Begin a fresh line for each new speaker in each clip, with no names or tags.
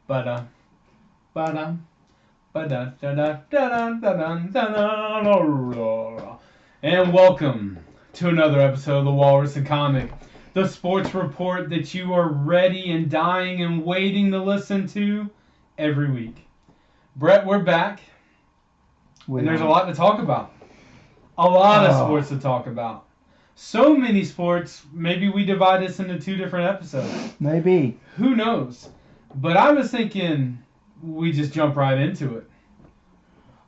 Ba-da, ba-da, ba-da, da-da, da-da, da-da, da-da, da-da. And welcome to another episode of the Walrus and Comic, the sports report that you are ready and dying and waiting to listen to every week. Brett, we're back, and there's a lot to talk about. A lot of sports to talk about. So many sports, maybe we divide this into 2 different episodes.
Maybe.
Who knows? But I was thinking we just jump right into it.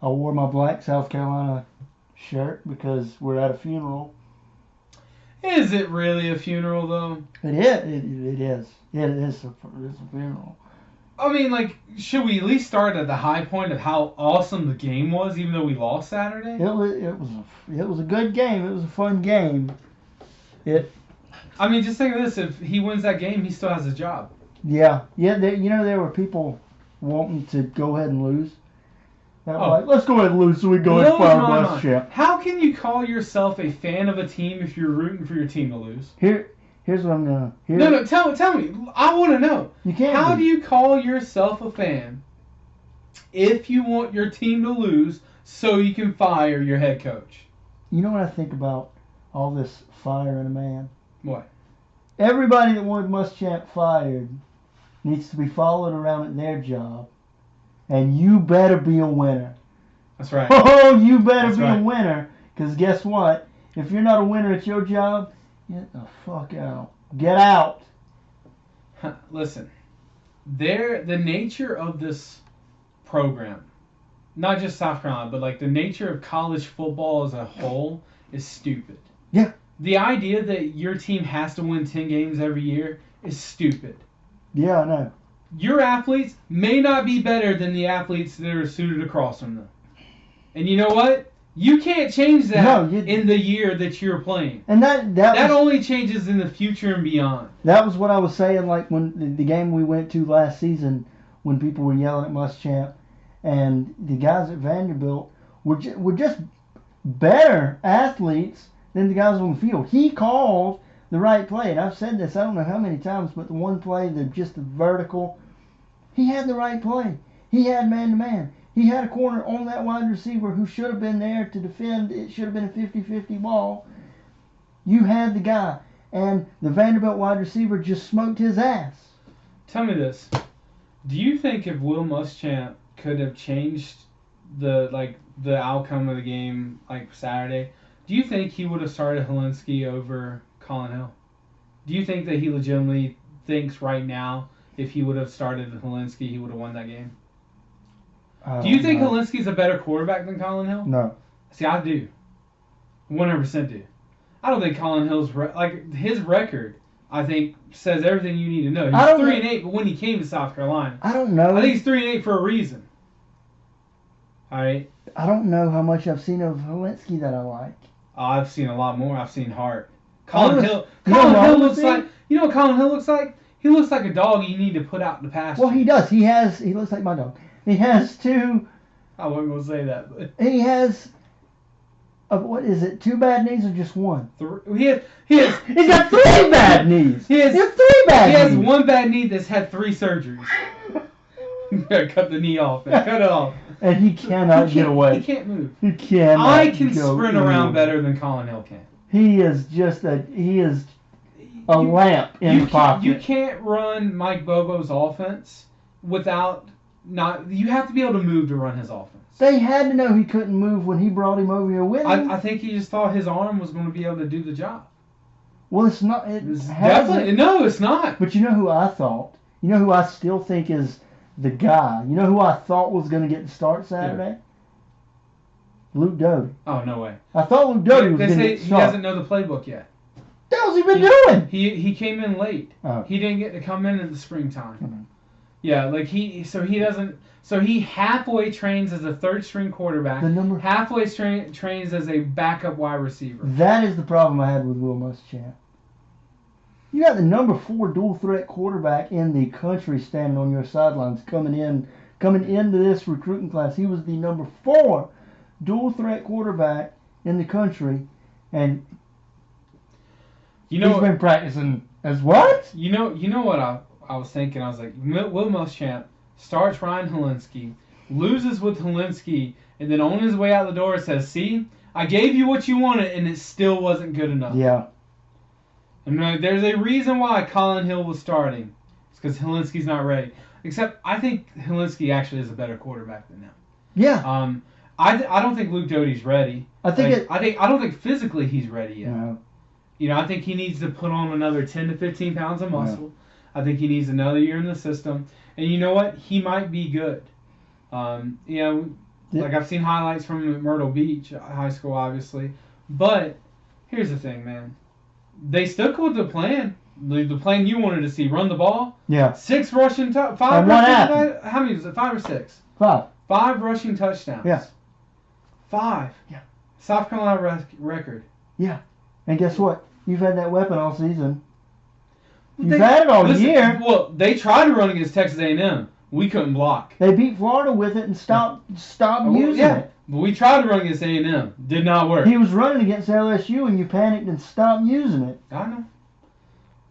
I wore my black South Carolina shirt because we're at a funeral.
Is it really a funeral, though?
It is. It is a funeral.
I mean, like, should we at least start at the high point of how awesome the game was, even though we lost Saturday?
It was a good game. It was a fun game.
I mean, just think of this: if he wins that game, he still has a job.
Yeah. There were people wanting to go ahead and lose. Like, let's go ahead and lose so we go ahead and fire bus ship.
How can you call yourself a fan of a team if you're rooting for your team to lose?
Here's what I'm gonna.
No, tell me. I want to know.
You can't.
How do you call yourself a fan if you want your team to lose so you can fire your head coach?
You know what I think about all this firing a man?
What?
Everybody that wanted Muschamp fired needs to be followed around at their job, and you better be a winner.
That's right.
Oh, you better be a winner, because guess what? If you're not a winner at your job, get the fuck out. Get out.
Listen, the nature of this program, not just South Carolina, but like the nature of college football as a whole is stupid.
Yeah.
The idea that your team has to win 10 games every year is stupid.
Yeah, I know.
Your athletes may not be better than the athletes that are suited across from them. And you know what? You can't change that in the year that you're playing.
And that
only changes in the future and beyond.
That was what I was saying, like when the game we went to last season, when people were yelling at Muschamp, and the guys at Vanderbilt were just better athletes than the guys on the field. He called the right play, and I've said this I don't know how many times, but the one play, the vertical, he had the right play. He had man-to-man. He had a corner on that wide receiver who should have been there to defend. It should have been a 50-50 ball. You had the guy, and the Vanderbilt wide receiver just smoked his ass.
Tell me this. Do you think if Will Muschamp could have changed the outcome of the game like Saturday, do you think he would have started Helinski over Colin Hill? Do you think that he legitimately thinks right now if he would have started Helinski, he would have won that game? Do you think Helinski's a better quarterback than Colin Hill?
No.
See, I do. 100% do. I don't think Colin Hill's his record, I think, says everything you need to know. He's 3-8, but when he came to South Carolina,
I don't know.
I think he's 3-8 for a reason. All right.
I don't know how much I've seen of Helinski that I like.
I've seen a lot more. I've seen Hart. Colin Hill looks like. You know what Colin Hill looks like? He looks like a dog you need to put out in the pasture.
Well, he does. He looks like my dog. He has 2.
I wasn't going to say that, but
he has. What is it? 2 bad knees or just 1?
He's
got 3 bad knees. He has 3 bad knees.
He has 1 bad knee that's had 3 surgeries. You gotta cut the knee off. Cut it off.
And he cannot get away.
He can't move.
He cannot.
I can sprint around better than Colin Hill can.
He is a lamp in the pocket.
You can't run Mike Bobo's offense without not. You have to be able to move to run his offense.
They had to know he couldn't move when he brought him over here with him.
I think he just thought his arm was going to be able to do the job.
Well, it's not.
No, it's not.
But you know who I thought? You know who I still think is the guy? You know who I thought was going to get the start Saturday? Yeah. Luke Doty.
Oh, no way.
I thought Luke Doty was going to get the start.
He doesn't know the playbook yet.
What else he been doing?
He came in late.
Oh.
He didn't get to come in the springtime.
Mm-hmm.
Yeah, like he doesn't. So he halfway trains as a 3rd-string quarterback. Halfway trains as a backup wide receiver.
That is the problem I had with Will Muschamp. You got the number 4 dual threat quarterback in the country standing on your sidelines coming into this recruiting class. He was the number 4 dual threat quarterback in the country, and he's been practicing as what?
You know what I was thinking? I was like, Will Muschamp starts Ryan Helinski, loses with Helinski, and then on his way out the door says, "See, I gave you what you wanted, and it still wasn't good enough."
Yeah.
And there's a reason why Colin Hill was starting. It's because Helinski's not ready. Except I think Helinski actually is a better quarterback than him.
Yeah.
I don't think Luke Doty's ready.
I think
I don't think physically he's ready yet.
No.
You know, I think he needs to put on another 10 to 15 pounds of muscle. I think he needs another year in the system. And you know what? He might be good. You know, like I've seen highlights from him at Myrtle Beach High School, obviously. But here's the thing, man. They stuck with the plan. The plan you wanted to see: run the ball.
Yeah.
6 rushing, 5
and
rushing. How many was it? 5 or 6?
5.
5 rushing touchdowns.
Yeah.
5.
Yeah.
South Carolina record.
Yeah. And guess what? You've had that weapon all season. You've had it all year.
Well, they tried to run against Texas A&M. We couldn't block.
They beat Florida with it and stopped using it.
But we tried to run against A&M. Did not work.
He was running against LSU and you panicked and stopped using it.
I know.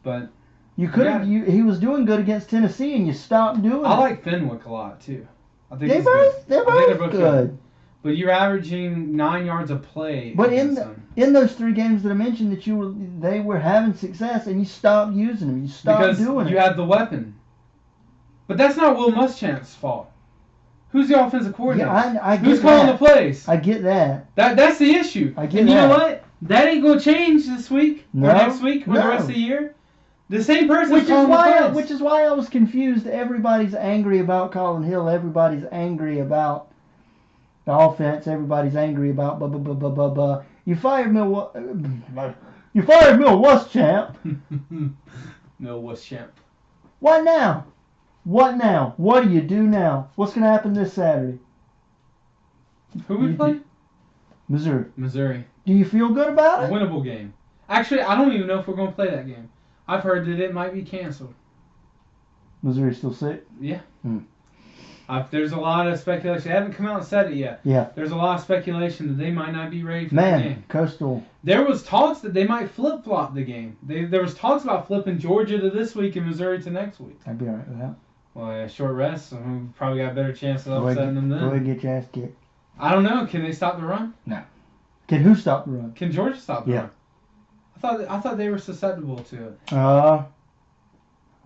But
you could have. He was doing good against Tennessee and you stopped doing it.
I like Fenwick a lot too. I think
they're both good.
But you're averaging 9 yards a play.
But in those 3 games that I mentioned that they were having success and you stopped using them. You stopped doing it.
Because you had the weapon. But that's not Will Muschamp's fault. Who's the offensive coordinator?
Yeah, I get
Who's calling the plays?
I get that.
That's the issue.
I get that.
And you know what? That ain't going to change this week or next week or the rest of the year. The same person.
Which is why I was confused. Everybody's angry about Colin Hill. Everybody's angry about the offense. Everybody's angry about blah blah blah blah blah blah. You fired Mill Muschamp.
Mill Muschamp.
What now? What now? What do you do now? What's going to happen this Saturday?
Who we play?
Missouri. Do you feel good about it?
A winnable game. Actually, I don't even know if we're going to play that game. I've heard that it might be canceled.
Missouri's still sick?
Yeah. There's a lot of speculation. They haven't come out and said it yet.
Yeah.
There's a lot of speculation that they might not be ready for the game.
Coastal.
There was talks that they might flip-flop the game. There was talks about flipping Georgia to this week and Missouri to next week.
I'd be all right with that.
Well, yeah, short rest. So we probably got a better chance of upsetting them then.
Go ahead and get your ass kicked.
I don't know. Can they stop the run?
No. Can who stop the run?
Can Georgia stop the run? I thought they were susceptible to it.
I'll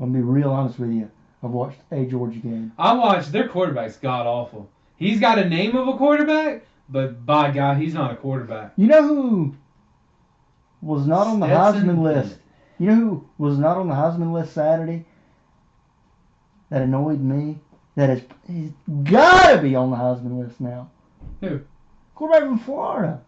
be real honest with you. I've watched a Georgia game.
I watched. Their quarterback's god awful. He's got a name of a quarterback, but by God, he's not a quarterback.
You know who was not on the Heisman list? You know who was not on the Heisman list Saturday? That annoyed me. He's got to be on the Heisman list now.
Who?
Quarterback from Florida.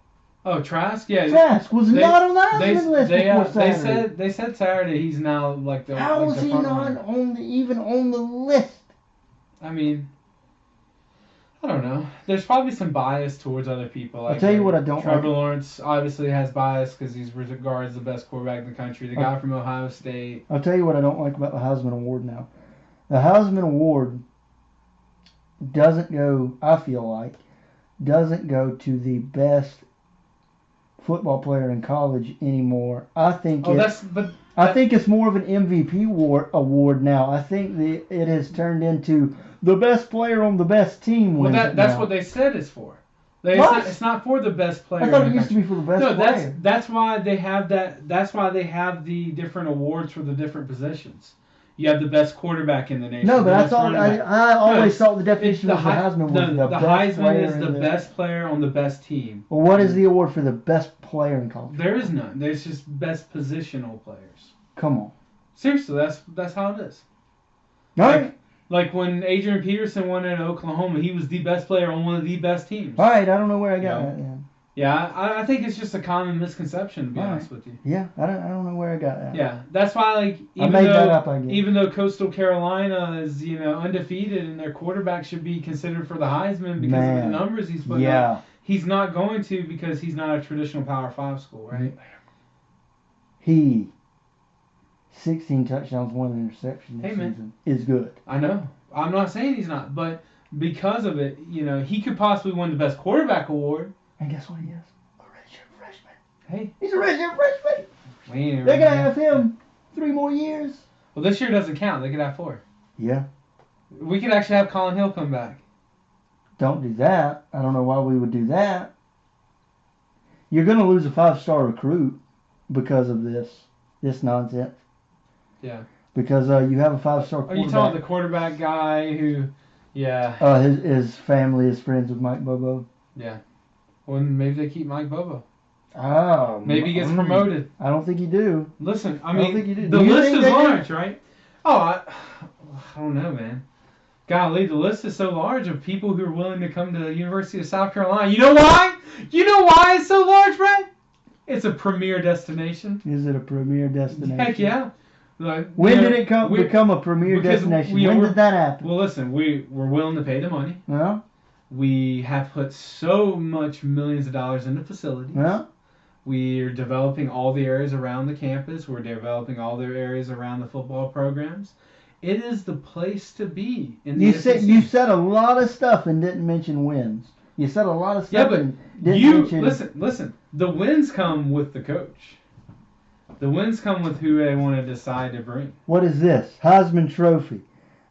Oh, Trask? Yeah.
Trask was not on the Heisman list before Saturday.
They said Saturday he's now like the.
How
like
is
the
he
front
not
runner.
even on the list?
I mean, I don't know. There's probably some bias towards other people. Like,
I'll tell you what I don't
Trevor
like.
Lawrence obviously has bias because he's regarded as the best quarterback in the country. The guy from Ohio State.
I'll tell you what I don't like about the Heisman Award now. The Heisman Award doesn't go, I feel like, doesn't go to the best football player in college anymore. I think it's more of an MVP award now. I think it has turned into the best player on the best team.
Well, that's what they said it's for. It's not for the best player.
I thought it used to be for the best player.
No, that's why they have that. That's why they have the different awards for the different positions. You have the best quarterback in the nation.
No, but I always thought the definition of the Heisman was the best
Heisman
player
is the best player on the best team.
Well, what is the award for the best player in college?
There is none. There's just best positional players.
Come on.
Seriously, that's how it is.
All right.
Like when Adrian Peterson won at Oklahoma, he was the best player on one of the best teams.
All right, I don't know where I got that.
Yeah, I think it's just a common misconception, to be honest with you.
Yeah, I don't know where I got that.
Yeah, that's why even though Coastal Carolina is undefeated and their quarterback should be considered for the Heisman because of the numbers he's putting up, he's not going to because he's not a traditional Power 5 school, right?
16 touchdowns, 1 interception this season is good.
I know. I'm not saying he's not, but because of it, he could possibly win the best quarterback award.
And guess what he is? A redshirt freshman.
Hey.
He's a redshirt freshman. They're going to have him 3 more years.
Well, this year doesn't count. They could have 4.
Yeah.
We could actually have Colin Hill come back.
Don't do that. I don't know why we would do that. You're going to lose a 5-star recruit because of this nonsense.
Yeah.
Because you have a 5-star quarterback.
Are you talking the quarterback guy who, yeah.
His family is friends with Mike Bobo.
Yeah. Well, maybe they keep Mike Bobo.
Oh.
Maybe he gets promoted.
I don't think you do.
Listen, I
don't
mean,
think you do.
the
Do you
list
think
is
they do?
large, right? Oh, I don't know, man. Golly, the list is so large of people who are willing to come to the University of South Carolina. You know why? You know why it's so large, Brent? It's a premier destination.
Is it a premier destination?
Heck yeah. Like,
When did it become a premier destination? When did that happen?
Well, listen, we're willing to pay the money.
Yeah.
We have put so much millions of dollars into facilities.
Yeah.
We're developing all the areas around the campus. We're developing all the areas around the football programs. It is the place to be.
You said a lot of stuff and didn't mention wins. You said a lot of stuff and didn't mention...
Listen. The wins come with the coach. The wins come with who they want to decide to bring.
What is this? Heisman Trophy.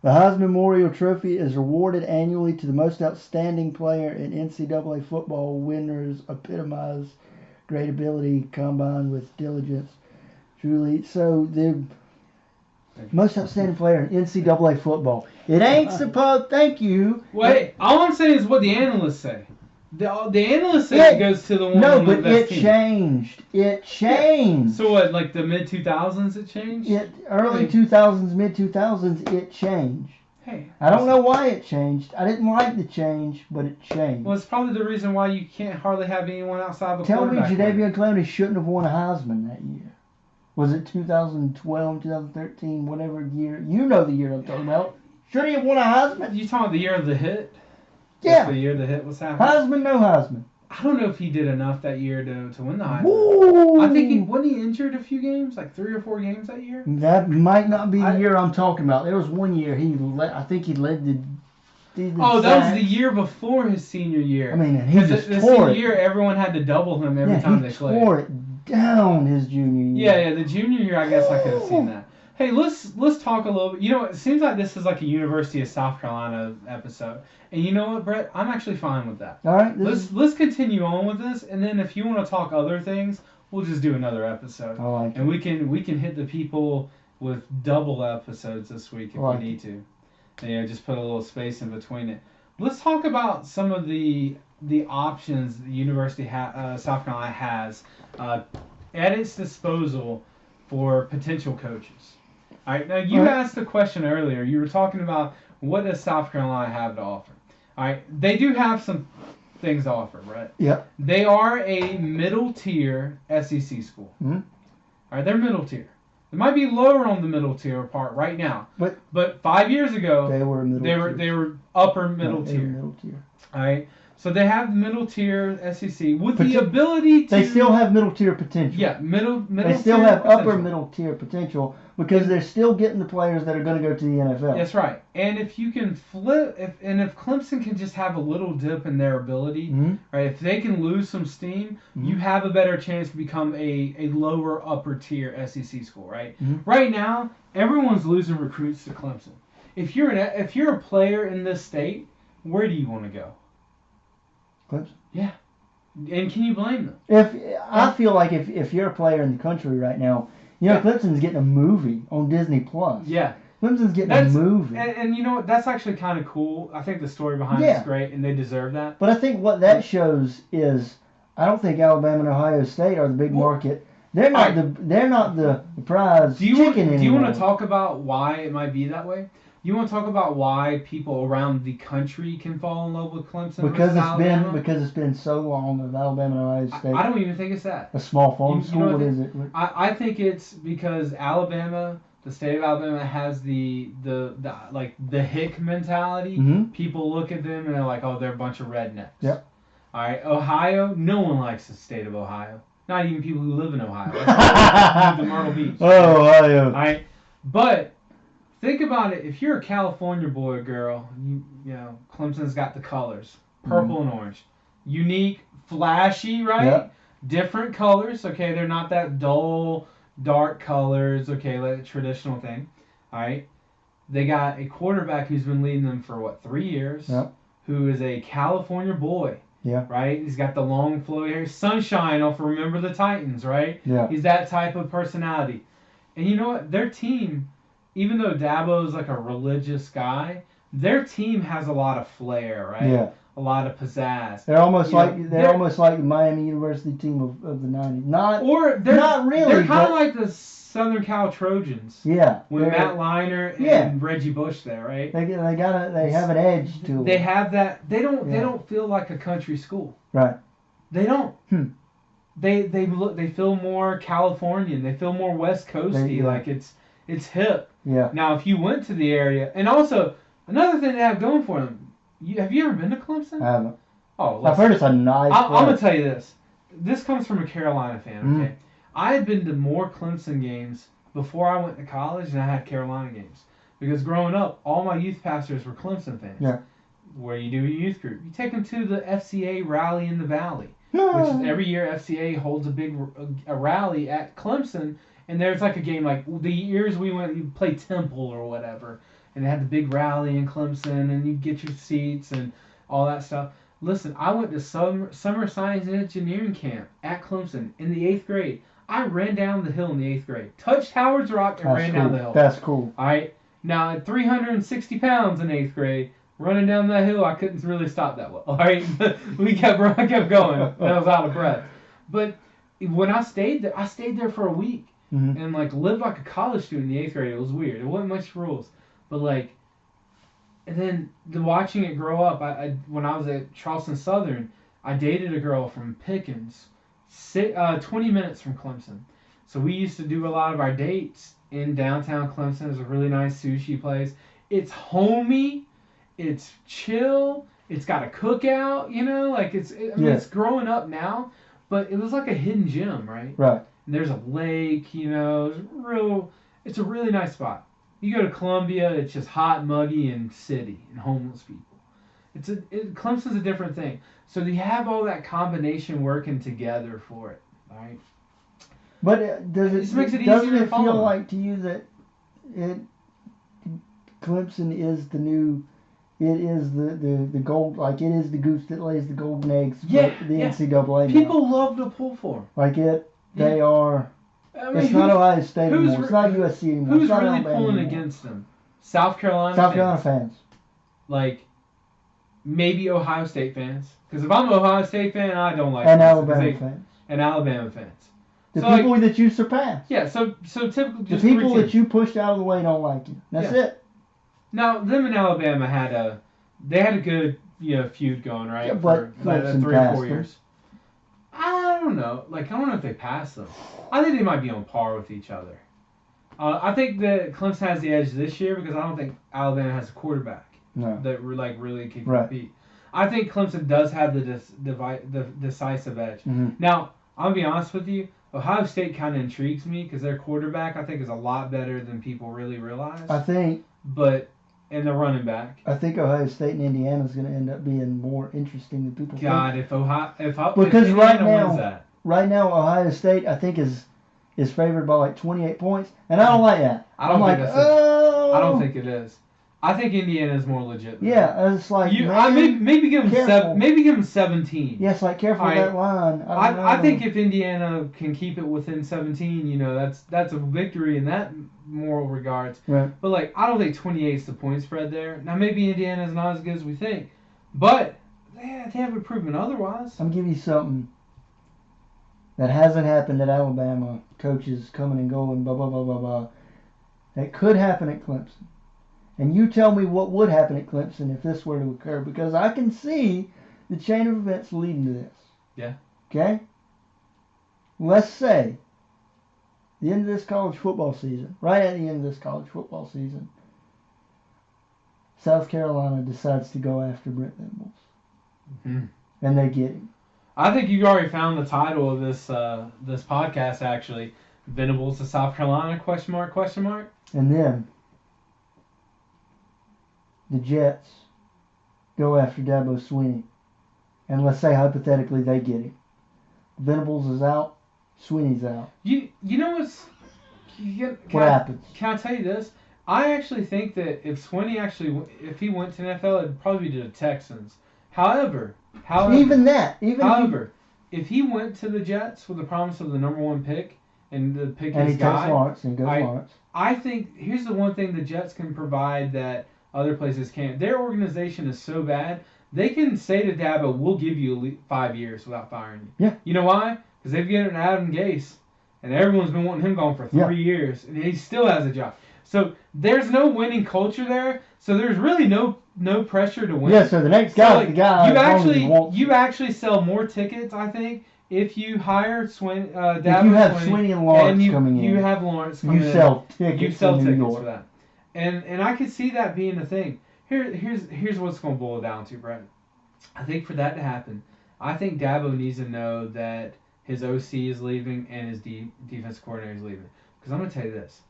The Heisman Memorial Trophy is awarded annually to the most outstanding player in NCAA football. Winners epitomize great ability combined with diligence. Truly. So the most outstanding player in NCAA football. It ain't supposed... Thank you.
Wait, all I'm saying is what the analysts say. The analysts say it goes to the one
No,
on the
but
best
it
team.
changed. It changed.
So what, like the mid-2000s it changed?
Early 2000s, mid-2000s, it changed.
Hey.
I don't know why it changed. I didn't like the change, but it changed.
Well, it's probably the reason why you can't hardly have anyone outside the
Tell me
quarterback.
Jadeveon Clowney shouldn't have won a Heisman that year. Was it 2012, 2013, whatever year? You know the year I'm talking about. Should he have won a Heisman?
You talking about the year of the hit?
Yeah.
The year the hit was happening?
Heisman, no Heisman.
I don't know if he did enough that year to win the Heisman.
Ooh.
I think wasn't he injured a few games, like 3 or 4 games that year?
That might not be the year I'm talking about. There was one year I think he led the
Oh, that was the year before his senior year.
I mean, he just
the
tore
senior
it.
year, everyone had to double him every time they played.
He tore it down his junior year.
Yeah, the junior year, I guess I could have seen that. Hey, let's talk a little bit. You know, it seems like this is like a University of South Carolina episode. And you know what, Brett? I'm actually fine with that.
All right.
Let's continue on with this, and then if you want to talk other things, we'll just do another episode.
I like
and we can hit the people with double episodes this week if we need to. You know, just put a little space in between it. Let's talk about some of the options the University South Carolina has at its disposal for potential coaches. All right. Now you asked the question earlier. You were talking about what does South Carolina have to offer. All right. They do have some things to offer, right?
Yep.
They are a middle tier SEC school.
Mm-hmm.
All right. They're middle tier. They might be lower on the middle tier part right now. But 5 years ago
they were middle tier.
They were upper middle tier.
Middle tier.
All right. So they have middle tier SEC with the ability to.
They still have middle tier potential.
Yeah, middle.
They still
tier
have
potential.
upper middle tier potential because they're still getting the players that are going to go to the NFL.
That's right. And if you can flip, if Clemson can just have a little dip in their ability, right? If they can lose some steam, you have a better chance to become a lower upper tier SEC school, right? Right now, everyone's losing recruits to Clemson. If you're a player in this state, where do you want to go?
Clemson.
Yeah. And can you blame them?
I feel like if you're a player in the country right now, you know, Clemson's getting a movie on Disney Plus.
Yeah.
Clemson's getting a movie.
And you know what? That's actually kind of cool. I think the story behind it is great, and they deserve that.
But I think what that shows is, I don't think Alabama and Ohio State are the big market. They're not the prize chicken anymore.
Do you want to talk about why it might be that way? You want to talk about why people around the country can fall in love with Clemson
because it's been so long with Alabama and Ohio State.
I don't even think it's that.
A small farm school. What is it?
I think it's because Alabama, the state of Alabama, has the hick mentality. People look at them and they're like, oh, they're a bunch of rednecks.
Yep.
All right, Ohio. No one likes the state of Ohio. Not even people who live in Ohio. That's the Myrtle Beach.
Oh, Ohio.
All right, but. Think about it. If you're a California boy or girl, you know Clemson's got the colors, purple and orange, unique, flashy, right?
Yep.
Different colors. Okay, they're not that dull, dark colors. Okay, like a traditional thing. All right. They got a quarterback who's been leading them for 3 years.
Yep.
Who is a California boy.
Yeah.
Right? He's got the long flowy hair. Sunshine off Remember the Titans, right?
Yeah.
He's that type of personality. And you know what? Their team, even though Dabo's like a religious guy, their team has a lot of flair, right?
Yeah.
A lot of pizzazz.
They're almost almost like the Miami University team of the '90s. Not really.
They're kind of like the Southern Cal Trojans.
Yeah.
With Matt Leinart and Reggie Bush there, right?
They have an edge to them.
They have that. They don't feel like a country school.
Right.
They don't. They feel more Californian. They feel more West Coasty. Like it's hip.
Yeah.
Now, if you went to the area, and also another thing they have going for them. Have you ever been to Clemson?
I haven't.
Oh,
I've heard it's a nice place.
I'm gonna tell you this. This comes from a Carolina fan. Okay. I had been to more Clemson games before I went to college than I had Carolina games. Because growing up, all my youth pastors were Clemson fans.
Yeah.
Where you do a youth group. You take them to the FCA rally in the Valley. Which is every year FCA holds a rally at Clemson. And there's like a game like the years we went, you play Temple or whatever. And they had the big rally in Clemson and you get your seats and all that stuff. Listen, I went to summer science and engineering camp at Clemson in the 8th grade. I ran down the hill in the 8th grade. Touched Howard's Rock and ran down the hill.
That's cool.
All right. Now, at 360 pounds in 8th grade, running down that hill, I couldn't really stop that well. All right. I kept going. And I was out of breath. But when I stayed there for a week and like lived like a college student in the 8th grade. It was weird. It wasn't much rules. But like, and then watching it grow up, when I was at Charleston Southern, I dated a girl from Pickens, 20 minutes from Clemson. So we used to do a lot of our dates in downtown Clemson. There's a really nice sushi place. It's homey, it's chill, it's got a cookout, like it's growing up now, but it was like a hidden gem, right?
Right.
And there's a lake, it's a really nice spot. You go to Columbia, it's just hot, muggy, and city, and homeless people. Clemson's a different thing. So they have all that combination working together for it, right?
But doesn't it feel like to you that Clemson is the new, it is the gold, like it is the goose that lays the golden eggs for the NCAA.
People love to pull for them.
Like they are. I mean, it's not Ohio State anymore. It's not USC anymore.
Who's really pulling against them? South Carolina
fans.
Like, maybe Ohio State fans. Because if I'm an Ohio State fan, I don't like
And Alabama fans.
And Alabama fans.
The people that you surpassed.
Yeah, so typical.
The people that you pushed out of the way don't like you. That's it.
Now, them and Alabama had a good feud going, right?
Yeah, but
for 3 or 4 years. I don't know. I don't know if they passed them. I think they might be on par with each other. I think that Clemson has the edge this year because I don't think Alabama has a quarterback that really can compete. I think Clemson does have the decisive edge. Mm-hmm. Now, I'll be honest with you. Ohio State kind of intrigues me because their quarterback, I think, is a lot better than people really realize. And the running back.
I think Ohio State and Indiana is going to end up being more interesting than people think.
Because
right now Ohio State I think is favored by 28 points, and I don't like that.
I don't think it is. I think Indiana is more legit.
Yeah, it's like
maybe give them maybe give them 17.
Yes, careful with that line.
I think if Indiana can keep it within 17, that's a victory in that moral regards.
Right.
But I don't think 28 is the point spread there. Now maybe Indiana is not as good as we think, but they haven't proven otherwise.
I'm giving you something that hasn't happened at Alabama. Coaches coming and going, blah blah blah blah blah. That could happen at Clemson. And you tell me what would happen at Clemson if this were to occur, because I can see the chain of events leading to this.
Yeah.
Okay? Let's say the end of this college football season, right at the end of this college football season, South Carolina decides to go after Brent Venables.
Mm-hmm.
And they get him.
I think you already found the title of this podcast, actually. Venables to South Carolina, ?
And then the Jets go after Dabo Swinney. And let's say hypothetically they get him. Venables is out, Swinney's out.
You know what's...
What happens?
Can I tell you this? I actually think that if Swinney if he went to the NFL, it'd probably be to the Texans. However, if he went to the Jets with the promise of the number one pick and the pick
and
his
he
guy,
takes Lawrence and goes Lawrence.
I think here's the one thing the Jets can provide that other places can't. Their organization is so bad, they can say to Dabo, we'll give you 5 years without firing you.
Yeah.
You know why? Because they've given Adam Gase, and everyone's been wanting him gone for 3 years, and he still has a job. So there's no winning culture there, so there's really no pressure to win.
Yeah, so the next guy is the guy
you actually sell more tickets, I think, if you hire Dabo.
If you have Swinney and Lawrence coming in.
You have Lawrence coming in.
You sell tickets
for that. And I could see that being a thing. Here's what's going to boil down to, Brent. I think for that to happen, I think Dabo needs to know that his OC is leaving and his defense coordinator is leaving. Because I'm going to tell you this.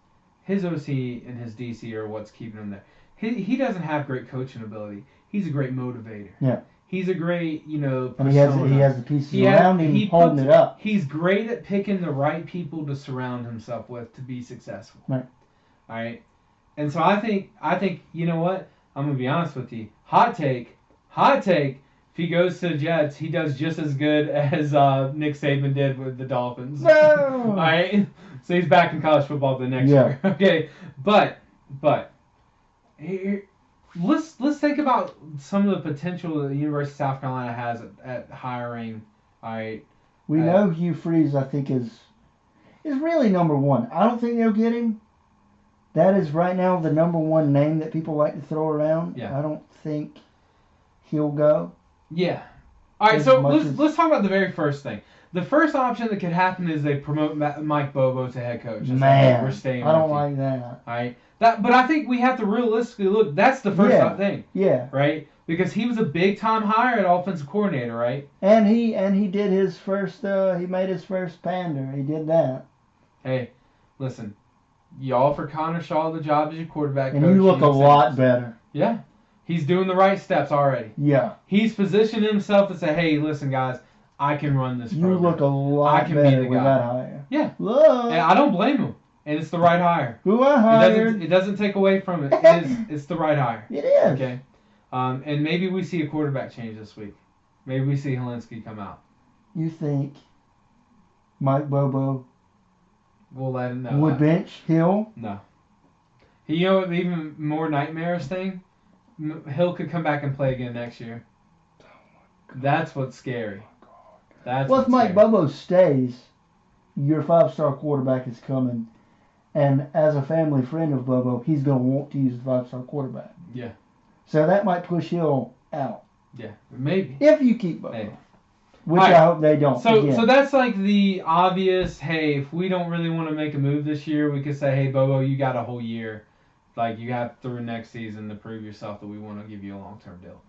His OC and his DC are what's keeping him there. He doesn't have great coaching ability. He's a great motivator.
Yeah.
He's a great, persona.
And he has the pieces around him holding it up.
He's great at picking the right people to surround himself with to be successful.
Right.
All right. And so I think you know what? I'm going to be honest with you. Hot take. If he goes to the Jets, he does just as good as Nick Saban did with the Dolphins.
No.
All right. So he's back in college football the next year. Okay. But here, let's think about some of the potential that the University of South Carolina has at hiring. All right.
We know Hugh Freeze, I think, is really number one. I don't think they'll get him. That is right now the number one name that people like to throw around.
Yeah.
I don't think he'll go.
Yeah. All right, so let's talk about the very first thing. The first option that could happen is they promote Mike Bobo to head coach.
Man,
we're staying
I don't like that.
All right. But I think we have to realistically look. That's the first thing.
Yeah.
Right? Because he was a big time hire at offensive coordinator, right?
And he did his first. He made his first pander. He did that.
Hey, listen. You offer Connor Shaw the job as your quarterback
and
coach.
And you look a lot better.
Yeah. He's doing the right steps already.
Yeah.
He's positioned himself to say, hey, listen, guys, I can run this program.
You look a lot better with that hire.
Yeah. And I don't blame him. And it's the right hire.
Who I hired.
It doesn't take away from it. It's the right hire.
It is.
Okay. And maybe we see a quarterback change this week. Maybe we see Helinski come out.
You think Mike Bobo
we'll let him know
would bench Hill?
No. The even more nightmarish thing? Hill could come back and play again next year.
Oh my God.
That's what's scary.
If Mike Bobo stays, your 5-star quarterback is coming. And as a family friend of Bobo, he's going to want to use the 5-star quarterback.
Yeah.
So that might push Hill out.
Yeah, maybe.
If you keep Bobo.
Maybe.
Which I hope they don't.
So that's like the obvious, hey, if we don't really want to make a move this year, we could say, hey, Bobo, you got a whole year. Like, you have through next season to prove yourself that we want to give you a long-term deal.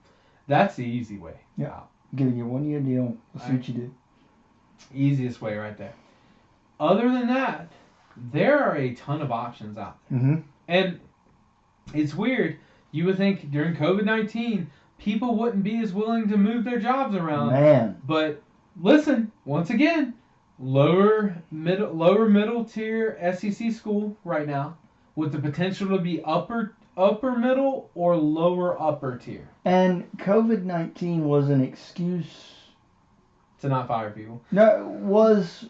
That's the easy way.
Yeah. Giving you a 1-year deal. We'll see what you do.
Easiest way right there. Other than that, there are a ton of options out there.
Mm-hmm.
And it's weird. You would think during COVID-19, people wouldn't be as willing to move their jobs around.
Man.
But listen, once again, lower middle tier SEC school right now with the potential to be upper middle or lower upper tier.
And COVID-19 was an excuse
to not fire people.
No, was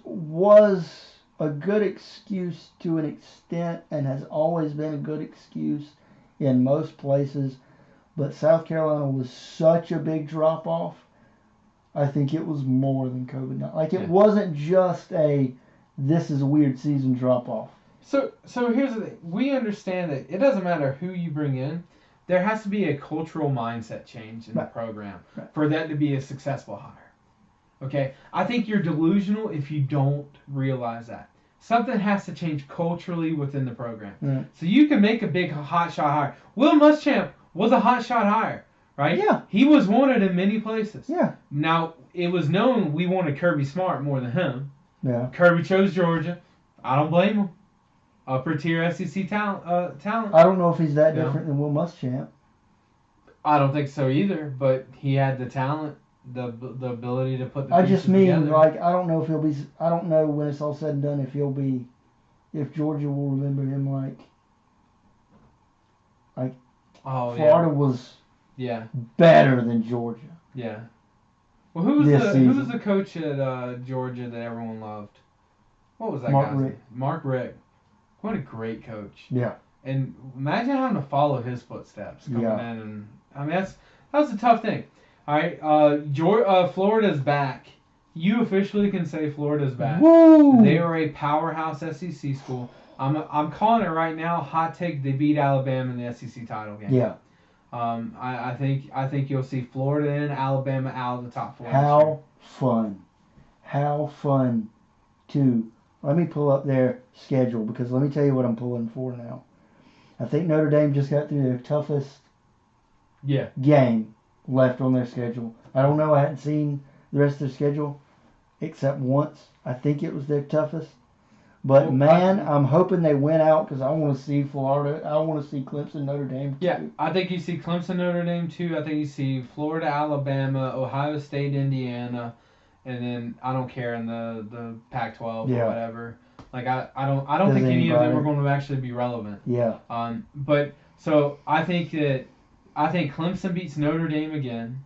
a good excuse to an extent and has always been a good excuse in most places. But South Carolina was such a big drop off. I think it was more than COVID-19. Like, it wasn't just this is a weird season drop off.
So here's the thing. We understand that it doesn't matter who you bring in. There has to be a cultural mindset change in the program for that to be a successful hire. Okay? I think you're delusional if you don't realize that. Something has to change culturally within the program.
Right.
So you can make a big hotshot hire. Will Muschamp was a hotshot hire, right?
Yeah.
He was wanted in many places.
Yeah.
Now, it was known we wanted Kirby Smart more than him.
Yeah.
Kirby chose Georgia. I don't blame him. Upper tier SEC talent.
I don't know if he's that different than Will Muschamp.
I don't think so either, but he had the talent, the ability to put the pieces together.
Like, I don't know if he'll be. I don't know when it's all said and done if Georgia will remember him like
Oh,
Florida was
yeah.
better than Georgia.
Yeah. Well, who was the coach at Georgia that everyone loved? What was that guy's name? Mark Richt. What a great coach.
Yeah.
And imagine having to follow his footsteps coming in, and I mean that was a tough thing. All right, Florida's back. You officially can say Florida's back.
Woo!
They are a powerhouse SEC school. I'm calling it right now. Hot take: they beat Alabama in the SEC title game.
Yeah.
I think you'll see Florida and Alabama out of the top 4.
How fun to. Let me pull up their schedule because let me tell you what I'm pulling for now. I think Notre Dame just got through their toughest game left on their schedule. I don't know. I hadn't seen the rest of their schedule except once. I think it was their toughest. But, I'm hoping they win out because I want to see Florida. I want to see Clemson, Notre Dame, too.
Yeah, I think you see Clemson, Notre Dame, too. I think you see Florida, Alabama, Ohio State, Indiana, and then I don't care in the Pac-12 or whatever. Like, I don't think any of them are going to actually be relevant.
Yeah.
But, so, I think Clemson beats Notre Dame again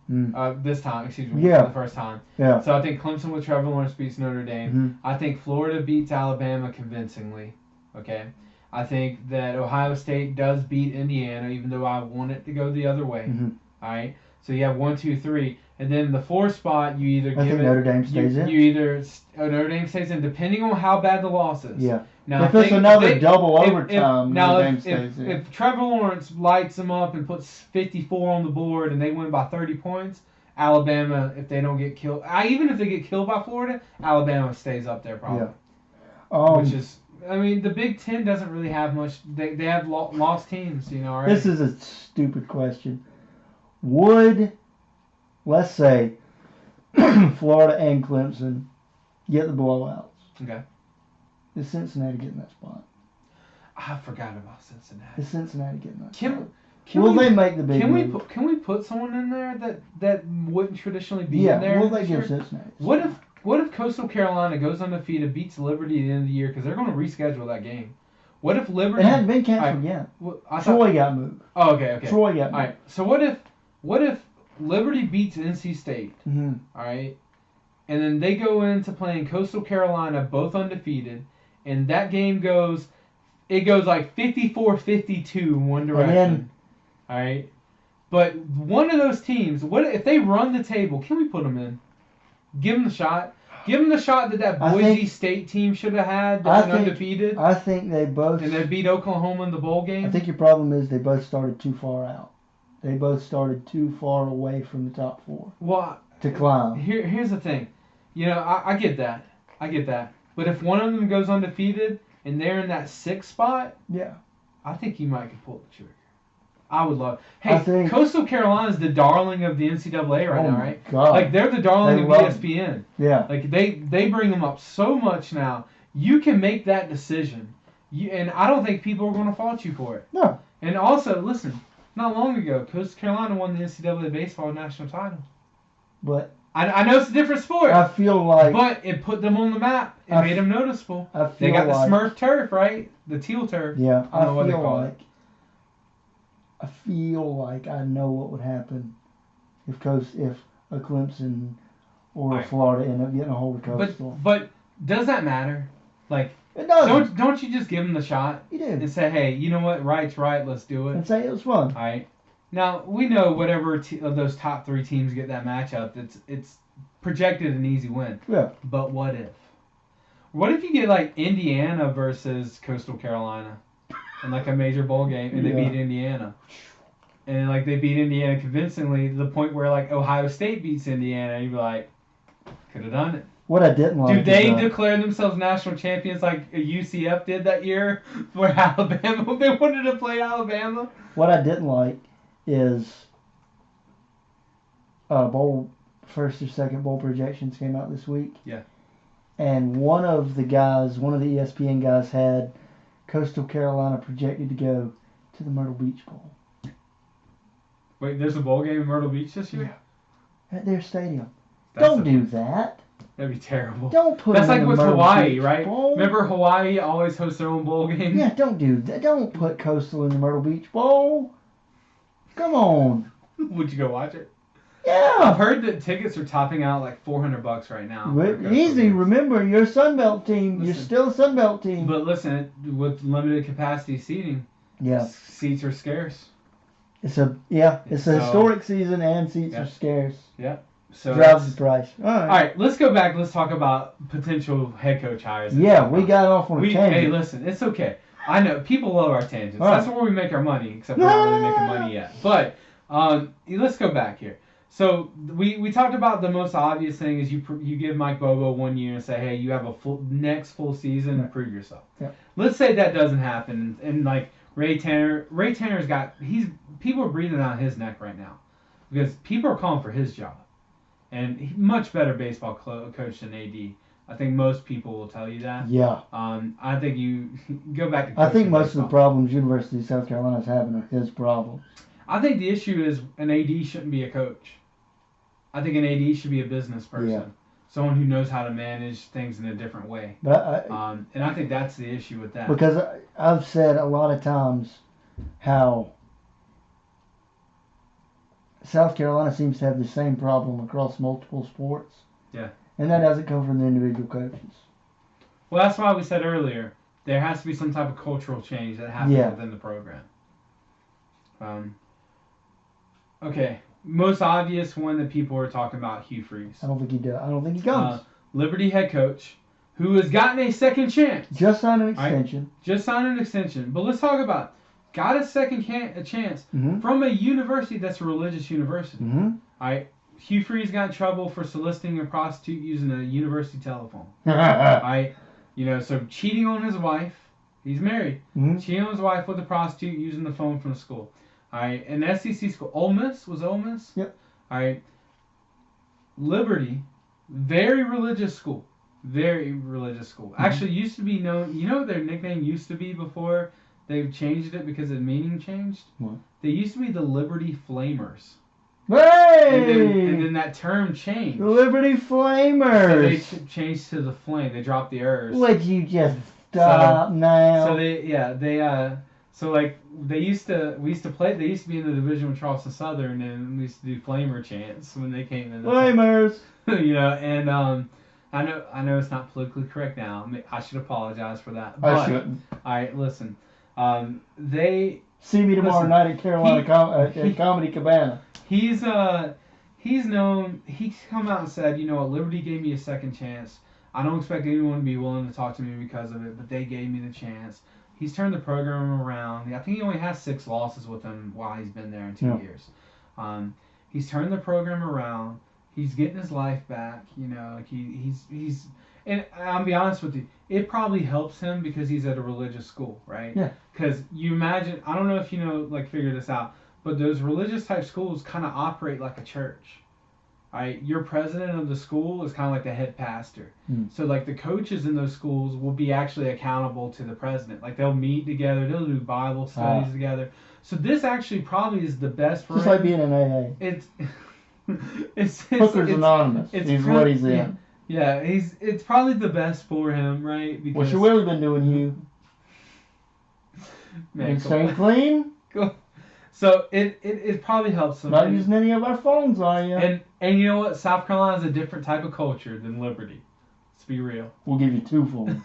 this time, for the first time.
Yeah.
So I think Clemson with Trevor Lawrence beats Notre Dame.
Mm-hmm.
I think Florida beats Alabama convincingly. Okay. I think that Ohio State does beat Indiana, even though I want it to go the other way.
Mm-hmm.
All right. So you have 1, 2, 3, and then the 4th spot you either give it.
Notre Dame stays in.
You either Notre Dame stays in, depending on how bad the loss is.
Yeah.
Now,
if it's another double overtime, Notre Dame stays in.
If Trevor Lawrence lights them up and puts 54 on the board and they win by 30 points, Alabama, if they don't get killed, even if they get killed by Florida, Alabama stays up there probably.
Yeah.
Which is, I mean, the Big Ten doesn't really have much. They have lost teams, already.
This is a stupid question. Would, let's say, Florida and Clemson get the blowouts?
Okay.
Is Cincinnati getting that spot?
I forgot about Cincinnati.
Is Cincinnati getting that
spot?
They make the big move?
Can we put someone in there that wouldn't traditionally be in there?
Yeah, will they give Cincinnati?
What if Coastal Carolina goes undefeated, beats Liberty at the end of the year, because they're going to reschedule that game? What if Liberty...
It hasn't been canceled yet. Troy got moved.
Oh, okay.
Troy got moved.
All right, so what if Liberty beats NC State,
mm-hmm.
all right, and then they go into playing Coastal Carolina, both undefeated, and that game goes like 54-52 in one direction, all right? But one of those teams, what if they run the table? Can we put them in? Give them the shot. Give them the shot that Boise State team should have had that went undefeated.
I think they both...
And they beat Oklahoma in the bowl game.
I think your problem is they both started too far out. They both started too far away from the top 4 to climb.
Here's the thing. I get that. But if one of them goes undefeated and they're in that 6th spot, I think you might could pull the trigger. I would love. Hey, Coastal Carolina is the darling of the NCAA right now, right?
God.
Like they're the darling of ESPN.
Yeah.
Like they bring them up so much now. You can make that decision. And I don't think people are going to fault you for it.
No.
And also, listen, not long ago, Coastal Carolina won the NCAA baseball national title.
But
I know it's a different sport.
I feel like...
But it put them on the map. It made them noticeable. They got the Smurf turf, right? The teal turf.
Yeah.
I don't know what they call it.
I feel like I know what would happen if a Clemson or a Florida end up getting a hold of Coastal.
But does that matter? Like,
it doesn't.
Don't you just give them the shot?
You do.
And say, hey, you know what? Right's right. Let's do it.
And say it was fun.
All right. Now, we know whatever of those top 3 teams get that matchup, it's projected an easy win.
Yeah.
But what if? What if you get, like, Indiana versus Coastal Carolina in, like, a major bowl game, and they beat Indiana? And, like, they beat Indiana convincingly to the point where, like, Ohio State beats Indiana, and you'd be like, could have done it.
What I didn't like...
Do they declare themselves national champions like UCF did that year for Alabama? They wanted to play Alabama.
What I didn't like is first or second bowl projections came out this week.
Yeah.
And one of the ESPN guys had Coastal Carolina projected to go to the Myrtle Beach Bowl.
Wait, there's a bowl game in Myrtle Beach this year?
Yeah. At their stadium. Don't do that.
That'd be terrible.
Don't put
That's
them
like
in
with
Myrtle
Hawaii,
Beach
right?
Bowl.
Remember Hawaii always hosts their own bowl game?
Yeah, don't do that. Don't put Coastal in the Myrtle Beach Bowl. Come on.
Would you go watch it?
Yeah.
I've heard that tickets are topping out like $400 right now.
Easy. Remember, you're a Sunbelt team. You're still a Sunbelt team.
But listen, with limited capacity seating, seats are scarce.
It's a historic season and seats are scarce.
Yep. So
drives the price. All
right, let's go back. Let's talk about potential head coach hires.
Yeah, we got off on a tangent.
Hey, listen, it's okay. I know people love our tangents. That's where we make our money, except we're not really making money yet. But let's go back here. So we talked about the most obvious thing is you give Mike Bobo 1 year and say, hey, you have a next full season to prove yourself.
Yeah.
Let's say that doesn't happen, and like Ray Tanner's got people are breathing out his neck right now because people are calling for his job, and he's much better baseball coach than AD. I think most people will tell you that.
Yeah.
I think you go back to.
I think most of the problems University of South Carolina is having are his problems.
I think the issue is an AD shouldn't be a coach. I think an AD should be a business person, someone who knows how to manage things in a different way.
But
and I think that's the issue with that.
Because I've said a lot of times how South Carolina seems to have the same problem across multiple sports.
Yeah.
And that doesn't come from the individual coaches.
Well, that's why we said earlier there has to be some type of cultural change that happens within the program. Okay. Most obvious one that people are talking about, Hugh Freeze.
I don't think he does. I don't think he comes.
Liberty head coach, who has gotten a second chance.
Just signed an extension.
Right? Just signed an extension. But let's talk about got a second chance from a university that's a religious university.
Mm-hmm.
All right. Hugh Freeze got in trouble for soliciting a prostitute using a university telephone. All right. So cheating on his wife. He's married.
Mm-hmm.
Cheating on his wife with a prostitute using the phone from the school. All right, an SEC school. Ole Miss? Was Ole Miss?
Yep.
All right. Liberty, very religious school. Very religious school. Mm-hmm. Actually, used to be known, you know what their nickname used to be before they changed it because the meaning changed?
What?
They used to be the Liberty Flamers.
Hey!
And then that term changed.
The Liberty Flamers!
So they changed to the flame. They dropped the Ers.
Would you just stop now?
So we used to be in the division with Charleston Southern, and we used to do Flamer chants when they came in.
Flamers!
And I know it's not politically correct now. I should apologize for that.
I shouldn't.
All right, listen.
See me tomorrow night at Carolina Comedy Cabana.
He's known. He's come out and said, Liberty gave me a second chance. I don't expect anyone to be willing to talk to me because of it, but they gave me the chance. He's turned the program around. I think he only has 6 losses with them while he's been there in 2 years. He's turned the program around. He's getting his life back. He's and I'll be honest with you, it probably helps him because he's at a religious school, right?
Yeah.
Because you imagine, I don't know if figure this out, but those religious type schools kind of operate like a church. Right? Your president of the school is kind of like the head pastor. So like the coaches in those schools will be actually accountable to the president. Like they'll meet together, they'll do Bible studies together. So this actually probably is the best for him.
Just like being an AA.
It's
Hookers Anonymous. He's what he's in.
Yeah, it's probably the best for him, right? Because
what's your really been doing, you?
Man,
staying clean?
Cool. So it probably helps him.
Not using any of our phones, are you?
And you know what? South Carolina's a different type of culture than Liberty. Let's be real.
We'll give you 2 phones.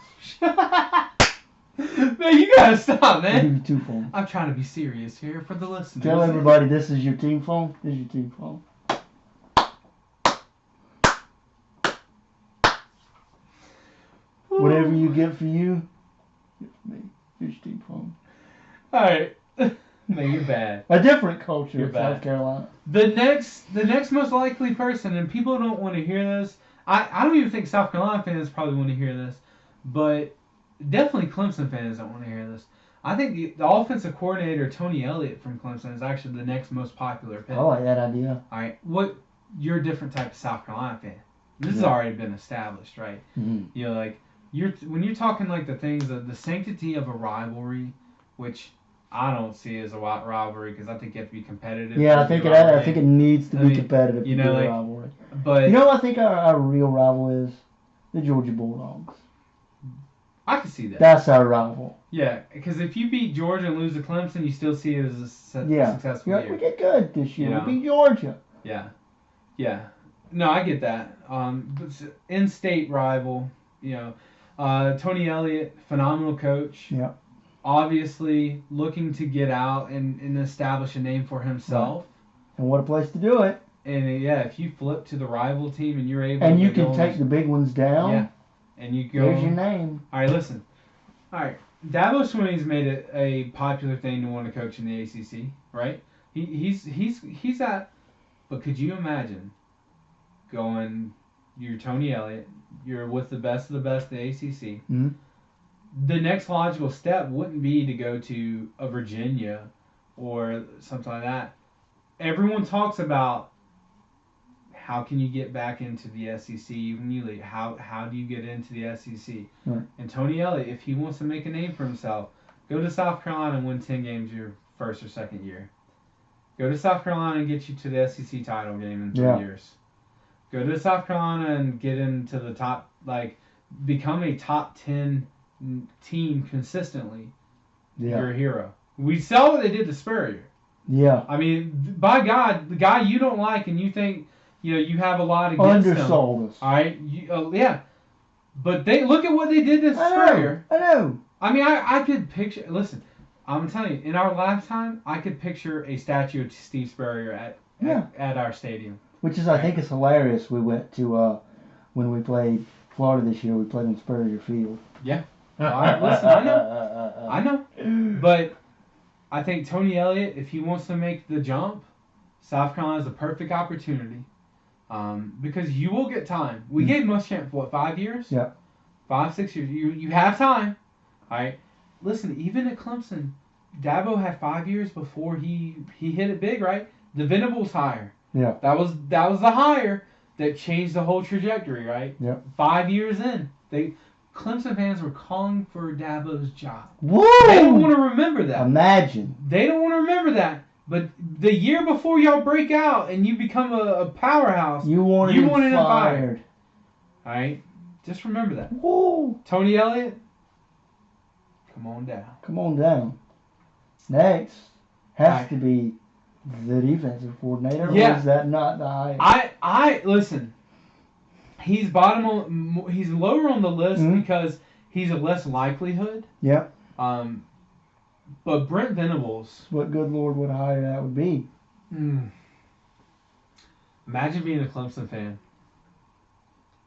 Man, you gotta stop, man.
We'll give you 2 phones.
I'm trying to be serious here for the listeners.
Tell everybody this is your team phone. This is your team phone. Whatever you get for you, get for me. Here's your team phone.
Alright. Man, you're bad.
A different culture
in
South Carolina.
The next most likely person, and people don't want to hear this. I don't even think South Carolina fans probably want to hear this, but definitely Clemson fans don't want to hear this. I think the offensive coordinator, Tony Elliott from Clemson, is actually the next most popular pick.
I like that idea.
All right. You're a different type of South Carolina fan. This has already been established, right?
Mm-hmm.
When you're talking like the things, the sanctity of a rivalry, which I don't see as a rivalry because I think you have to be competitive.
Yeah, I think it needs to be competitive to be a rivalry.
But
I think our real rival is the Georgia Bulldogs.
I can see that.
That's our rival.
Yeah, because if you beat Georgia and lose to Clemson, you still see it as a successful year.
We did good this year.
You know?
We beat Georgia.
Yeah. Yeah. No, I get that. In-state rival, you know. Tony Elliott, phenomenal coach.
Yeah.
Obviously looking to get out and establish a name for himself.
Right. And what a place to do it.
And yeah, if you flip to the rival team and you're able
and
to
you can take the big ones down.
Yeah. And you go.
There's your name.
All right, listen. All right. Dabo Swinney's made it a popular thing to want to coach in the ACC, right? He's at. But could you imagine going? You're Tony Elliott. You're with the best of the best in the ACC.
Mm-hmm.
The next logical step wouldn't be to go to a Virginia or something like that. Everyone talks about how can you get back into the SEC when you leave. How do you get into the SEC?
Right.
And Tony Elliott, if he wants to make a name for himself, go to South Carolina and win 10 games your first or second year. Go to South Carolina and get you to the SEC title game in 3 years. Go to South Carolina and get into the top, become a top 10 team consistently.
Yeah.
You're a hero. We saw what they did to Spurrier.
Yeah.
I mean, by God, the guy you don't like and you think, you have a lot against him.
Undersold us.
All right? Yeah. But look at what they did to Spurrier.
I know.
I mean, I could picture. Listen, I'm telling you, in our lifetime, I could picture a statue of Steve Spurrier at our stadium.
Which is, I think, it's hilarious. We went to when we played Florida this year. We played in Spurrier Field.
Yeah. Listen, I know. But I think Tony Elliott, if he wants to make the jump, South Carolina is a perfect opportunity. Because you will get time. We gave Muschamp, 5 years?
Yeah.
5, 6 years. You have time. All right. Listen, even at Clemson, Dabo had 5 years before he hit it big, right? The Venables hire.
Yeah.
That was the hire that changed the whole trajectory, right?
Yeah.
5 years in, Clemson fans were calling for Dabo's job.
Woo!
They don't want to remember that.
Imagine.
They don't want to remember that. But the year before y'all break out and you become a powerhouse,
you wanted him fired.
All right? Just remember that.
Woo!
Tony Elliott, come on down.
Come on down. Next has to be the defensive coordinator.
Yeah.
Or is that not the highest?
I listen. He's he's lower on the list because he's a less likelihood.
Yeah.
But Brent Venables.
What good Lord would hire that would be?
Imagine being a Clemson fan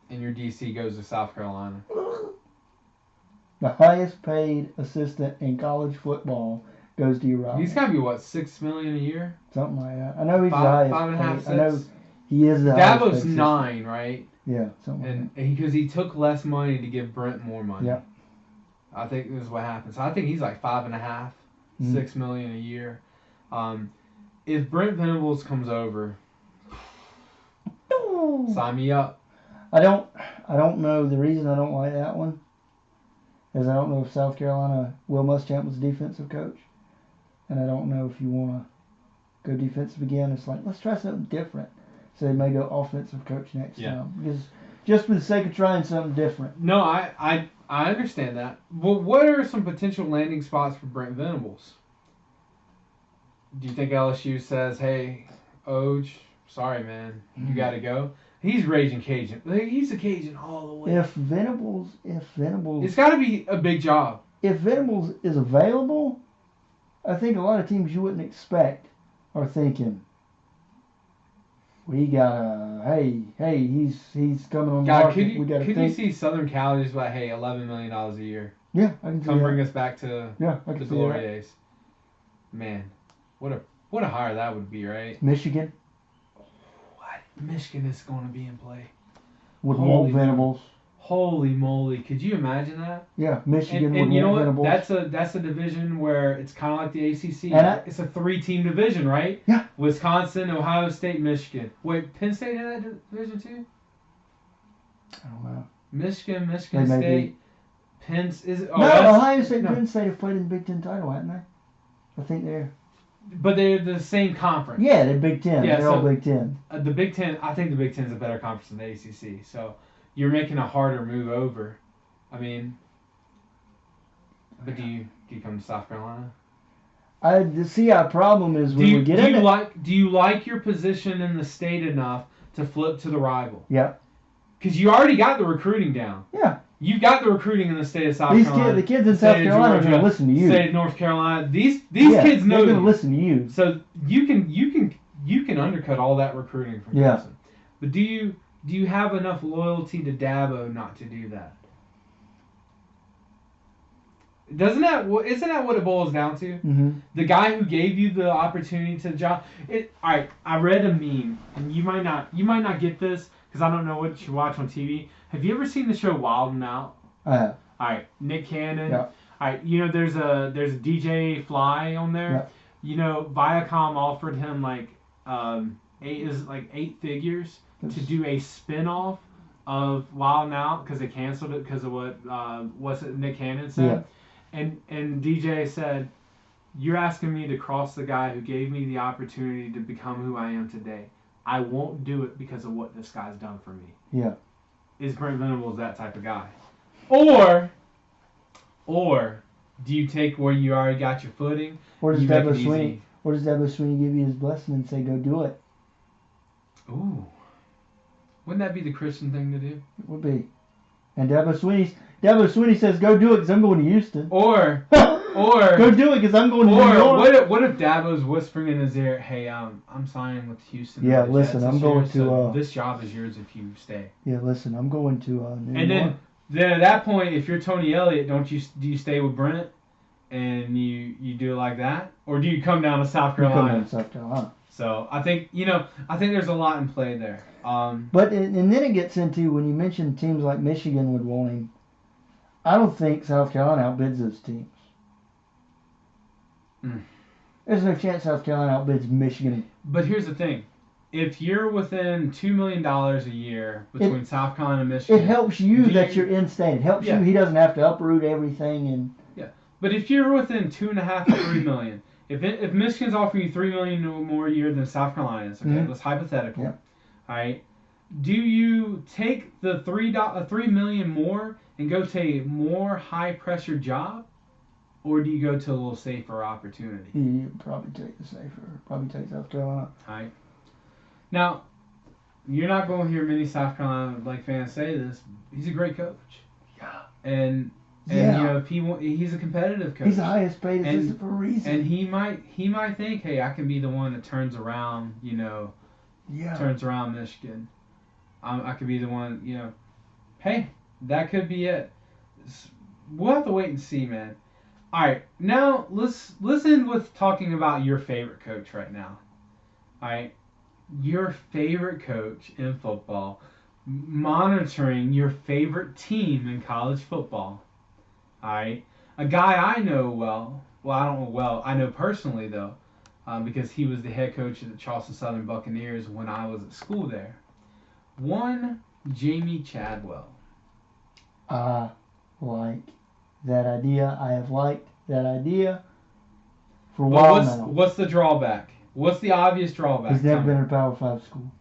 and your DC goes to South Carolina.
The highest paid assistant in college football goes to your rival.
He's got to be, $6 million a year?
Something like that. I know he's the highest
5.5, 6.
I know he is the highest paid
Dabo's 9, right?
Yeah, something like that.
Because he took less money to give Brent more money.
Yeah.
I think this is what happens. I think he's like 5.5, $6 million a year. If Brent Venables comes over, sign me up.
I don't know. The reason I don't like that one is I don't know if South Carolina, Will Muschamp was a defensive coach, and I don't know if you want to go defensive again. It's like, let's try something different. So they may go offensive coach next time. Because just for the sake of trying something different.
No, I understand that. Well, what are some potential landing spots for Brent Venables? Do you think LSU says, hey, Oj, sorry, man, you got to go? He's raging Cajun. He's a Cajun all the way.
If Venables,
it's got to be a big job.
If Venables is available, I think a lot of teams you wouldn't expect are thinking, we gotta, hey, he's coming on the market.
Could you see Southern Cal just like, hey, $11 million a year?
Yeah, I can see
Come
that.
bring us back to the glory days. Man, what a hire that would be, right?
Michigan.
Michigan is going to be in play.
With Walt Venables.
Holy moly. Could you imagine that?
Yeah, Michigan
and
with
you know
Walt
what?
Venables.
That's a division where it's kind of like the ACC. It's a 3-team division, right?
Yeah.
Wisconsin, Ohio State, Michigan. Wait, Penn State in that division too?
I don't know.
Michigan State, Penn...
Ohio State and Penn State have played in the Big Ten title, haven't they? I think they're...
But they're the same conference.
Yeah, they're Big Ten.
Yeah,
they're all Big Ten.
The Big Ten, I think the Big Ten is a better conference than the ACC. So you're making a harder move over. I mean, But do you come to South Carolina?
See, our problem is when we get into...
Do you like your position in the state enough to flip to the rival?
Yeah.
Because you already got the recruiting down.
Yeah.
You've got the recruiting in the state of South Carolina.
The kids in South Carolina are going to listen to you.
State of North Carolina. These kids know
they're going to listen to you.
So you can undercut all that recruiting from Clemson. But do you have enough loyalty to Dabo not to do that? Isn't that what it boils down to?
Mm-hmm.
The guy who gave you the opportunity to job. All right, I read a meme, and you might not get this because I don't know what you watch on TV. Have you ever seen the show Wild 'N Out?
I have.
All right, Nick Cannon.
Yeah.
All right, there's a DJ Fly on there.
Yeah.
Viacom offered him like 8 figures to do a spin-off of Wild 'N Out because they canceled it because of what Nick Cannon said.
Yeah.
And DJ said, "You're asking me to cross the guy who gave me the opportunity to become who I am today. I won't do it because of what this guy's done for me."
Yeah.
Is Brent Venables that type of guy? Or do you take where you already got your footing?
Or does Dabo Sweeney give you his blessing and say, "Go do it"?
Ooh. Wouldn't that be the Christian thing to do?
It would be. And Dabo Sweeney says, "Go do it because I'm going to Houston."
Or
go do it because I'm going to New York.
What if Dabo's whispering in his ear, "Hey, I'm signing with Houston."
Yeah, listen, I'm going to.
So this job is yours if you stay.
Yeah, listen, I'm going to New York.
And then at that point, if you're Tony Elliott, do you stay with Brent and you do it like that, or do you come down to South Carolina?
You come down to South Carolina.
So I think there's a lot in play there.
But and then it gets into when you mention teams like Michigan would want him. I don't think South Carolina outbids those teams. There's no chance South Carolina outbids Michigan.
But here's the thing. If you're within $2 million a year between South Carolina and Michigan...
It helps you that you're in state. It helps you. He doesn't have to uproot everything.
Yeah. But if you're within $2.5 to $3 million, if Michigan's offering you $3 million more a year than South Carolina is, okay, that's hypothetical. Yeah. All right. Do you take the $3 million more and go to a more high-pressure job? Or do you go to a little safer opportunity?
You probably take the safer. Probably take South Carolina.
All right. Now, you're not going to hear many South Carolina fans say this. He's a great coach.
Yeah.
And he's a competitive coach.
He's the highest paid assistant for a reason.
And he might think, hey, I can be the one that turns around, turns around Michigan. I could be the one, Hey, that could be it. We'll have to wait and see, man. All right, now let's end with talking about your favorite coach right now. All right, your favorite coach in football, monitoring your favorite team in college football. All right, a guy I know well. Well, I don't know well. I know personally though, because he was the head coach of the Charleston Southern Buccaneers when I was at school there. One Jamie Chadwell.
Like that idea. I have liked that idea for a while now.
What's the drawback? What's the obvious drawback?
He's never been in a Power 5 school.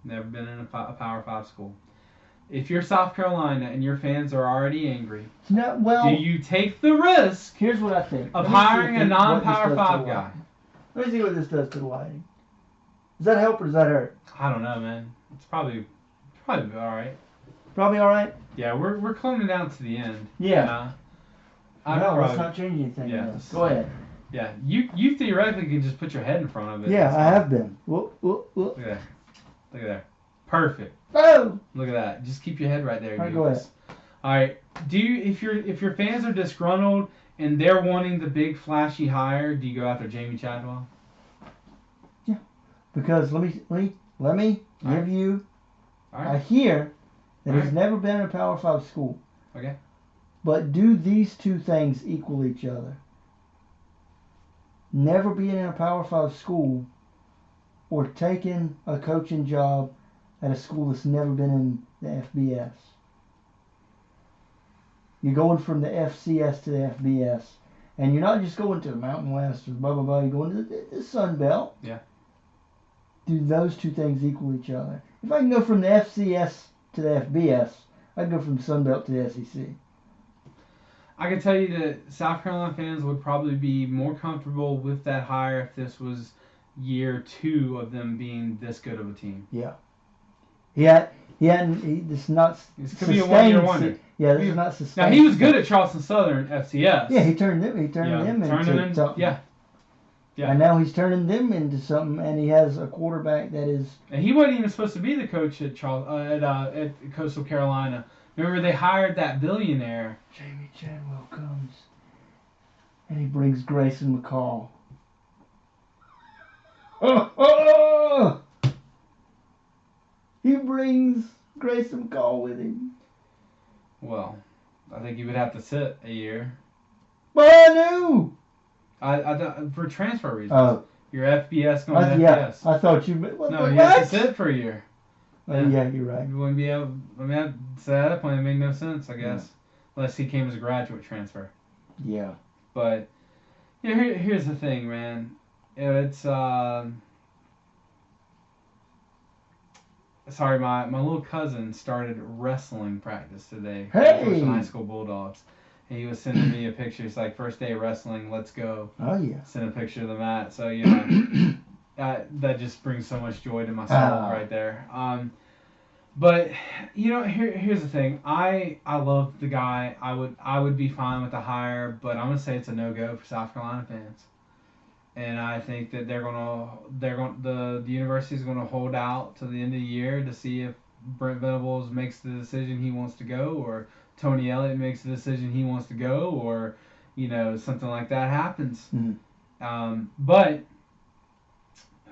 Never been in a Power 5 school. If you're South Carolina and your fans are already angry, do you take the risk?
Here's what I think.
Of hiring a non-Power 5 guy.
Let me see what this does to the lighting. Does that help or does that hurt?
I don't know, man. It's probably all right.
Probably all right.
Yeah, we're cloning down to the end.
Yeah. Let's not change anything.
Yeah.
Go ahead.
Yeah, you theoretically can just put your head in front of it.
Yeah, I have been. Look
at that. Look at that. Perfect.
Oh!
Look at that. Just keep your head right there.
All right, go ahead.
All right. If your fans are disgruntled and they're wanting the big flashy hire, do you go after Jamie Chadwell?
Yeah. Because let me give you. I hear that he's never been in a Power 5 school.
Okay.
But do these two things equal each other? Never being in a Power 5 school or taking a coaching job at a school that's never been in the FBS. You're going from the FCS to the FBS. And you're not just going to the Mountain West or blah, blah, blah. You're going to the Sun Belt.
Yeah.
Do those two things equal each other? If I can go from the FCS to the FBS, I can go from the Sun Belt to the SEC.
I can tell you that South Carolina fans would probably be more comfortable with that hire if this was year 2 of them being this good of a team.
Yeah. This is not
This could be a 1-year wonder.
Yeah, this is not sustained.
Now, he was good at Charleston Southern FCS.
Yeah, he turned them into something.
Yeah.
And now he's turning them into something, and he has a quarterback that is.
And he wasn't even supposed to be the coach at Coastal Carolina. Remember, they hired that billionaire.
Jamie Chadwell comes, and he brings Grayson McCall. He brings Grayson McCall with him.
Well, I think you would have to sit a year.
Brand new.
For transfer reasons. Your FBS going to FBS.
Yeah, I thought you.
No, you have to sit for a year.
Yeah, you're right.
You wouldn't be able. I mean, that point it made no sense, I guess, unless he came as a graduate transfer.
Yeah.
But here's the thing, man. It's sorry, my little cousin started wrestling practice today.
Hey!
For the High School Bulldogs. And he was sending me a picture. He's like, first day of wrestling, let's go.
Oh, yeah.
Send a picture of the mat. So, you know, that just brings so much joy to my soul right there. But, you know, here's the thing. I love the guy. I would be fine with the hire, but I'm going to say it's a no-go for South Carolina fans. And I think that the university is going to hold out to the end of the year to see if Brent Venables makes the decision he wants to go, or Tony Elliott makes the decision he wants to go, or, you know, something like that happens.
Mm.
But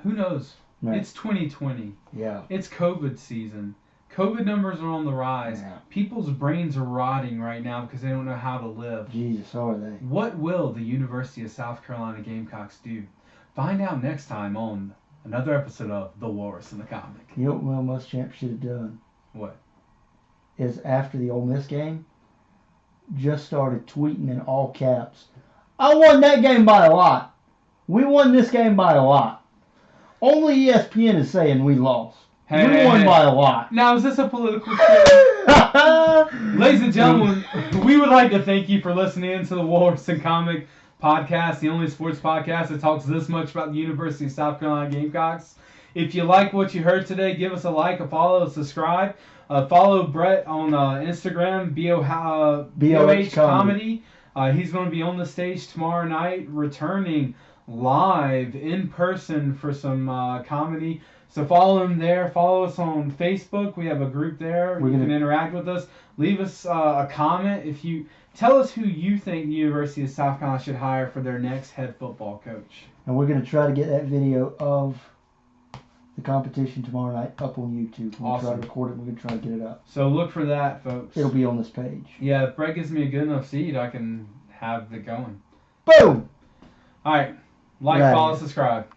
who knows?
Right.
It's 2020.
Yeah.
It's COVID season. COVID numbers are on the rise.
Yeah.
People's brains are rotting right now because they don't know how to live.
Jesus, are they?
What will the University of South Carolina Gamecocks do? Find out next time on another episode of The Walrus and the Comic.
You know what Will Muschamp should have done?
What?
Is after the Ole Miss game, just started tweeting in all caps, I won that game by a lot. We won this game by a lot. Only ESPN is saying we lost. We won by a lot.
Now, is this a political show? Ladies and gentlemen, we would like to thank you for listening to the Walrus and Comic podcast, the only sports podcast that talks this much about the University of South Carolina Gamecocks. If you like what you heard today, give us a like, a follow, a subscribe. Follow Brett on Instagram, BOH Comedy. He's going to be on the stage tomorrow night, returning live in person for some comedy. So follow him there. Follow us on Facebook. We have a group there. You can interact with us. Leave us a comment. Tell us who you think the University of South Carolina should hire for their next head football coach.
And we're going to try to get that video of the competition tomorrow night up on YouTube. We'll try to record it. We're going to try to get it up.
So look for that, folks.
It'll be on this page.
Yeah, if Brett gives me a good enough seed, I can have it going.
Boom!
All right. Like, follow, subscribe.